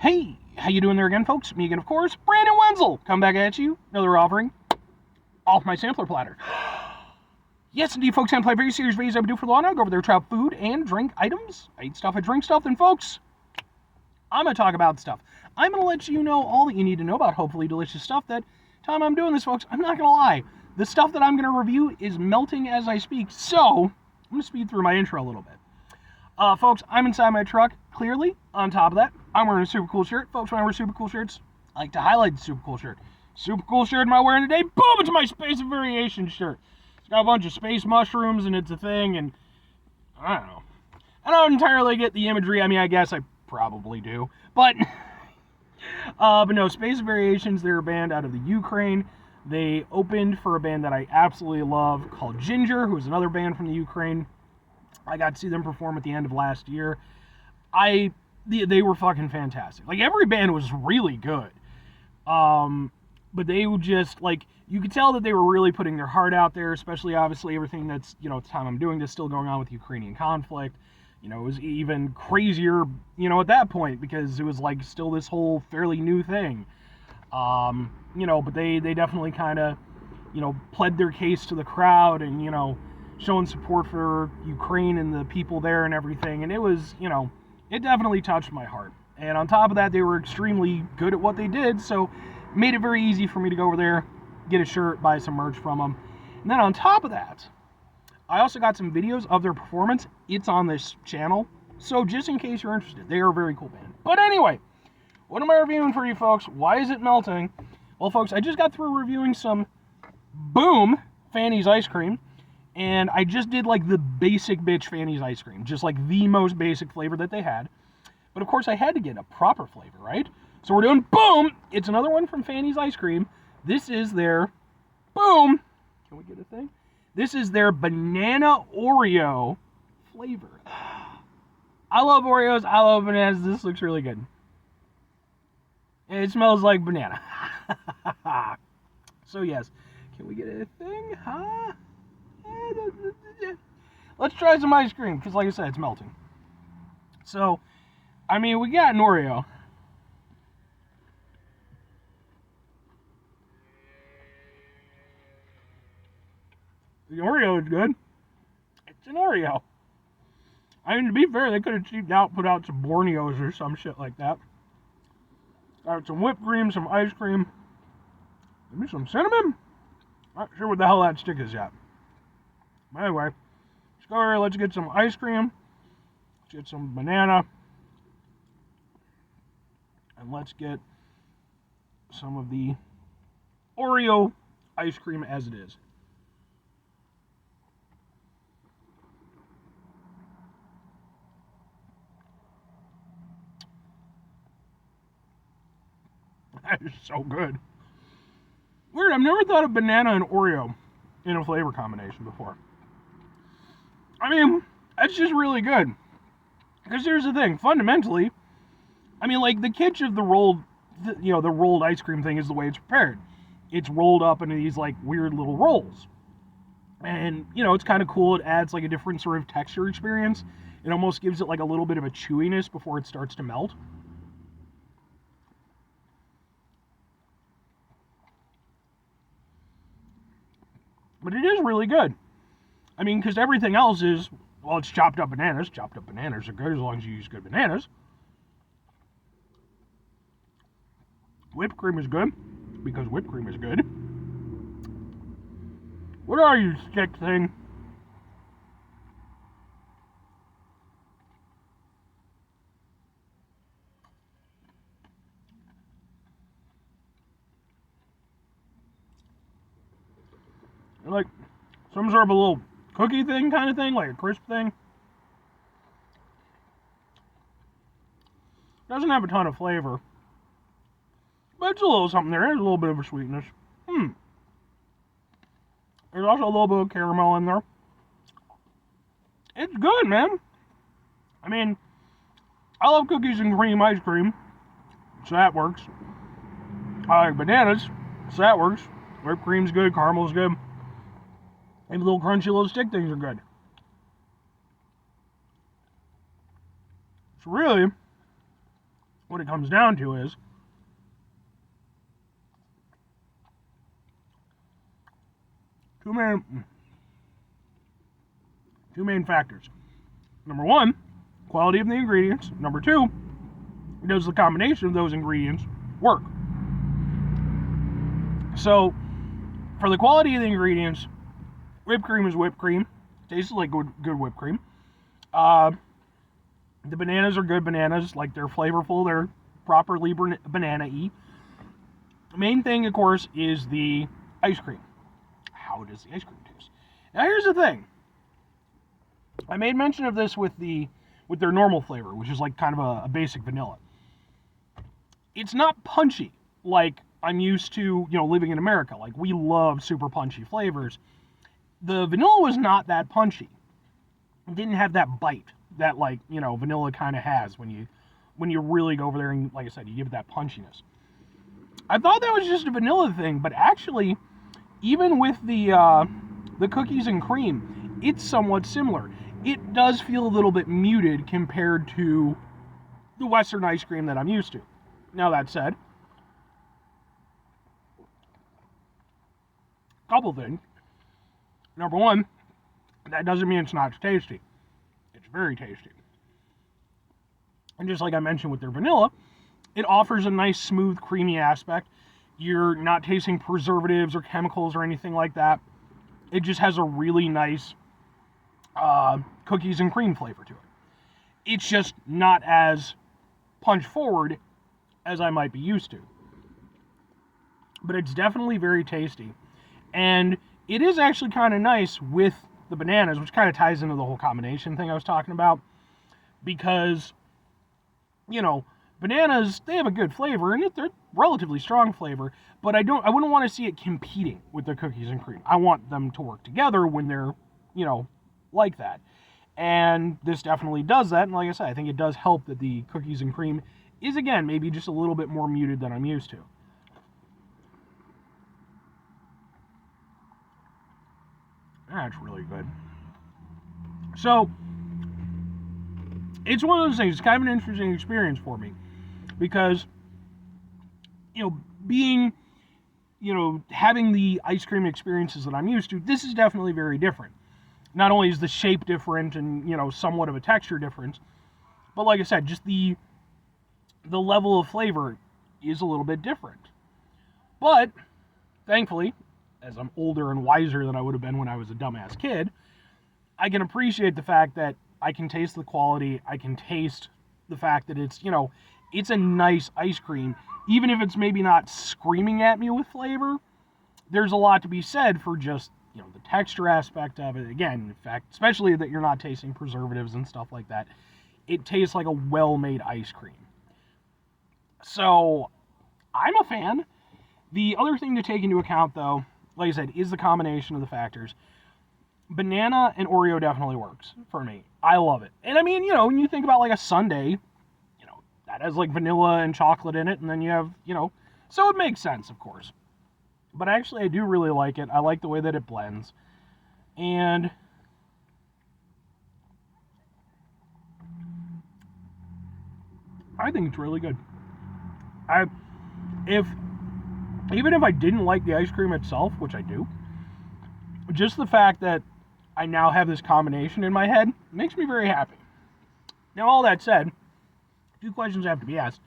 Hey, how you doing there again, folks? Me again, of course, Brandon Wenzel. Come back at you. Another offering off my sampler platter. Yes, indeed, folks, I play very serious videos I do for the lawn. I go over there, try out food and drink items. I eat stuff, I drink stuff, and folks, I'm going to talk about stuff. I'm going to let you know all that you need to know about hopefully delicious stuff. That time I'm doing this, folks, I'm not going to lie. The stuff that I'm going to review is melting as I speak, so I'm going to speed through my intro a little bit. Folks, I'm inside my truck, clearly. On top of that, I'm wearing a super cool shirt. Folks, when I wear super cool shirts, I like to highlight the super cool shirt. Super cool shirt am I wearing today? Boom, it's my Space of Variation shirt. It's got a bunch of space mushrooms, and it's a thing, and I don't know. I don't entirely get the imagery. I mean, I guess I probably do. But no, Space of Variations, they're a band out of the Ukraine. They opened for a band that I absolutely love called Ginger, who's another band from the Ukraine. I got to see them perform at the end of last year. They were fucking fantastic. Like, every band was really good. But they would just, like, you could tell that they were really putting their heart out there, especially, obviously, everything that's, at the time I'm doing this, still going on with the Ukrainian conflict. It was even crazier, at that point, because it was, like, still this whole fairly new thing. But they definitely kind of, pled their case to the crowd and, showing support for Ukraine and the people there and everything. And it was, it definitely touched my heart. And on top of that, they were extremely good at what they did, so it made it very easy for me to go over there, get a shirt, buy some merch from them. And then on top of that, I also got some videos of their performance. It's on this channel, so just in case you're interested, they are a very cool band. But anyway, what am I reviewing for you folks? Why is it melting? Well, folks, I just got through reviewing some Boom Fanny's ice cream. And I just did, like, the basic bitch Fanny's ice cream. Just, like, the most basic flavor that they had. But, of course, I had to get a proper flavor, right? So we're doing Boom! It's another one from Fanny's ice cream. This is their Boom! Can we get a thing? This is their banana Oreo flavor. I love Oreos. I love bananas. This looks really good. And it smells like banana. So, yes. Can we get a thing? Huh? Let's try some ice cream, because like I said, it's melting. So, I mean, we got an Oreo. The Oreo is good. It's an Oreo. I mean, to be fair, they could have cheaped out, put out some Borneos or some shit like that. Got some whipped cream, some ice cream, maybe some cinnamon? Not sure what the hell that stick is yet. Anyway, let's go over here, let's get some ice cream, let's get some banana, and let's get some of the Oreo ice cream as it is. That is so good. Weird, I've never thought of banana and Oreo in a flavor combination before. I mean, that's just really good. Because here's the thing, fundamentally, I mean, like, the kitsch of the rolled ice cream thing is the way it's prepared. It's rolled up into these, like, weird little rolls. And, it's kind of cool. It adds, like, a different sort of texture experience. It almost gives it, like, a little bit of a chewiness before it starts to melt. But it is really good. I mean, because everything else is, well, it's chopped up bananas. Chopped up bananas are good as long as you use good bananas. Whipped cream is good, because whipped cream is good. What are you, stick thing? Like, some sort of a little cookie thing kind of thing, like a crisp thing. Doesn't have a ton of flavor. But it's a little something there. There's a little bit of a sweetness. There's also a little bit of caramel in there. It's good, man. I mean, I love cookies and cream ice cream, so that works. I like bananas, so that works. Whipped cream's good, caramel's good. Maybe little crunchy little stick things are good. It's really what it comes down to is two main factors. Number one, quality of the ingredients. Number two, does the combination of those ingredients work? So, for the quality of the ingredients, whipped cream is whipped cream. Tastes like good whipped cream. The bananas are good bananas. Like, they're flavorful. They're properly banana-y. The main thing, of course, is the ice cream. How does the ice cream taste? Now, here's the thing. I made mention of this with their normal flavor, which is like kind of a basic vanilla. It's not punchy like I'm used to, living in America. Like, we love super punchy flavors. The vanilla was not that punchy. It didn't have that bite that, vanilla kind of has when you really go over there and, like I said, you give it that punchiness. I thought that was just a vanilla thing, but actually, even with the cookies and cream, it's somewhat similar. It does feel a little bit muted compared to the Western ice cream that I'm used to. Now, that said, a couple things. Number one, that doesn't mean it's not tasty. It's very tasty. And just like I mentioned with their vanilla, it offers a nice, smooth, creamy aspect. You're not tasting preservatives or chemicals or anything like that. It just has a really nice cookies and cream flavor to it. It's just not as punch forward as I might be used to. But it's definitely very tasty. And it is actually kind of nice with the bananas, which kind of ties into the whole combination thing I was talking about. Because, bananas, they have a good flavor, and they're relatively strong flavor, but I wouldn't want to see it competing with the cookies and cream. I want them to work together when they're, like that. And this definitely does that, and like I said, I think it does help that the cookies and cream is, again, maybe just a little bit more muted than I'm used to. That's really good. So, it's one of those things, it's kind of an interesting experience for me, because, being, having the ice cream experiences that I'm used to, this is definitely very different. Not only is the shape different and, somewhat of a texture difference, but like I said, just the level of flavor is a little bit different. But, thankfully, as I'm older and wiser than I would have been when I was a dumbass kid, I can appreciate the fact that I can taste the quality, I can taste the fact that it's, it's a nice ice cream. Even if it's maybe not screaming at me with flavor, there's a lot to be said for just, the texture aspect of it. Again, in fact, especially that you're not tasting preservatives and stuff like that. It tastes like a well-made ice cream. So, I'm a fan. The other thing to take into account, though, like I said, is the combination of the factors. Banana and Oreo definitely works for me. I love it. And I mean, when you think about like a sundae, that has like vanilla and chocolate in it, and then you have, so it makes sense, of course. But actually, I do really like it. I like the way that it blends. And I think it's really good. Even if I didn't like the ice cream itself, which I do, just the fact that I now have this combination in my head makes me very happy. Now, all that said, a few questions have to be asked.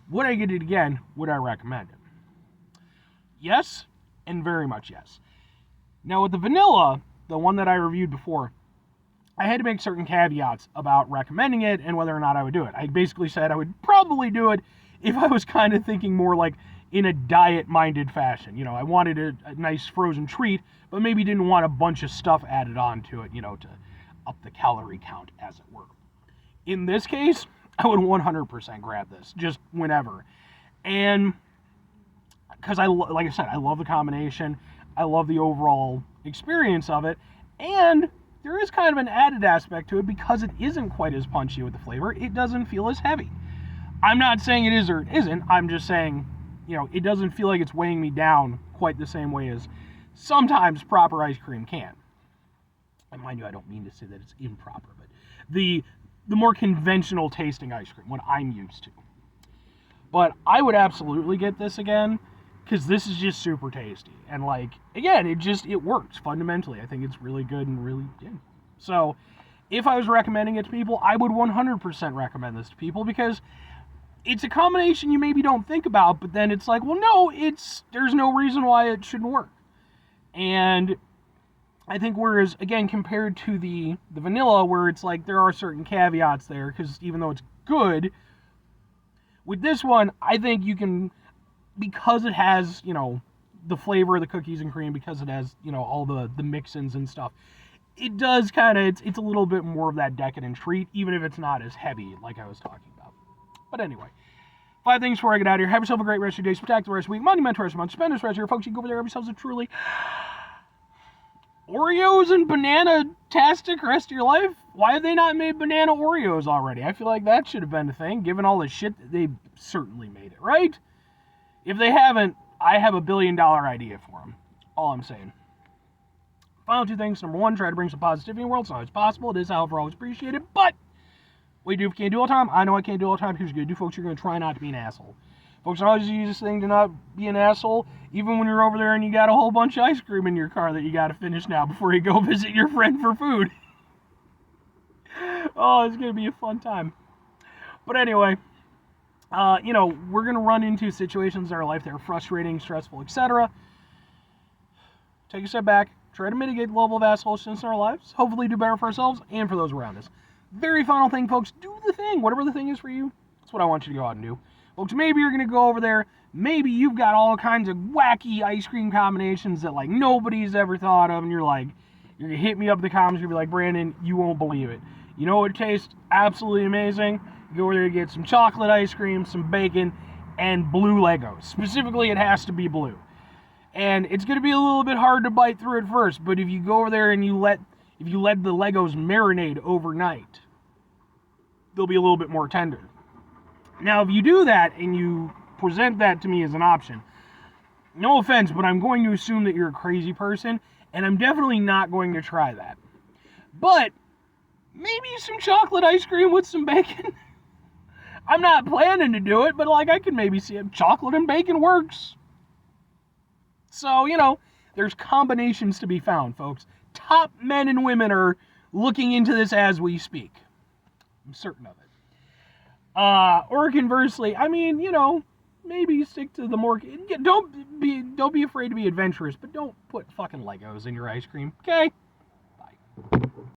Would I get it again? Would I recommend it? Yes, and very much yes. Now, with the vanilla, the one that I reviewed before, I had to make certain caveats about recommending it and whether or not I would do it. I basically said I would probably do it if I was kind of thinking more like in a diet-minded fashion. I wanted a nice frozen treat, but maybe didn't want a bunch of stuff added on to it, to up the calorie count, as it were. In this case, I would 100% grab this, just whenever. And because like I said, I love the combination. I love the overall experience of it. And there is kind of an added aspect to it because it isn't quite as punchy with the flavor. It doesn't feel as heavy. I'm not saying it is or it isn't. I'm just saying, it doesn't feel like it's weighing me down quite the same way as sometimes proper ice cream can. And mind you, I don't mean to say that it's improper, but the more conventional tasting ice cream, what I'm used to. But I would absolutely get this again, because this is just super tasty. And, like, again, it works fundamentally. I think it's really good and really good. So, if I was recommending it to people, I would 100% recommend this to people, because it's a combination you maybe don't think about, but then it's like, well, no, there's no reason why it shouldn't work. And I think whereas, again, compared to the vanilla, where it's like there are certain caveats there, because even though it's good, with this one, I think you can, because it has, the flavor of the cookies and cream, because it has, all the mix-ins and stuff, it does kind of, it's a little bit more of that decadent treat, even if it's not as heavy like I was talking about. But anyway, 5 things before I get out of here. Have yourself a great rest of your day. Spectacular rest of the week. Monumental rest of the month. Spend this rest of your folks. You can go over there. Have yourselves a truly Oreos and banana-tastic rest of your life. Why have they not made banana Oreos already? I feel like that should have been a thing, given all the shit that they certainly made it, right? If they haven't, I have $1 billion idea for them. All I'm saying. Final 2 things. Number 1, try to bring some positivity in the world. It's not always possible. It is, however, always appreciated. But what you do if you can't do all the time, I know I can't do all the time. Here's what you're going to do, folks. You're going to try not to be an asshole. Folks, I always use this thing to not be an asshole, even when you're over there and you got a whole bunch of ice cream in your car that you got to finish now before you go visit your friend for food. Oh, it's going to be a fun time. But anyway, we're going to run into situations in our life that are frustrating, stressful, etc. Take a step back. Try to mitigate the level of assholishness in our lives. Hopefully do better for ourselves and for those around us. Very final thing, folks. Do the thing. Whatever the thing is for you, that's what I want you to go out and do. Folks, maybe you're going to go over there. Maybe you've got all kinds of wacky ice cream combinations that, like, nobody's ever thought of. And you're like, you're going to hit me up in the comments. You're going to be like, Brandon, you won't believe it. You know what tastes absolutely amazing? You go over there and get some chocolate ice cream, some bacon, and blue Legos. Specifically, it has to be blue. And it's going to be a little bit hard to bite through at first. But if you go over there and if you let the Legos marinate overnight, they'll be a little bit more tender. Now, if you do that and you present that to me as an option, no offense, but I'm going to assume that you're a crazy person, and I'm definitely not going to try that. But maybe some chocolate ice cream with some bacon. I'm not planning to do it, but like I can maybe see it. Chocolate and bacon works. So, there's combinations to be found, folks. Top men and women are looking into this as we speak. I'm certain of it. Or conversely, maybe stick to the more. Don't be afraid to be adventurous, but don't put fucking Legos in your ice cream. Okay. Bye.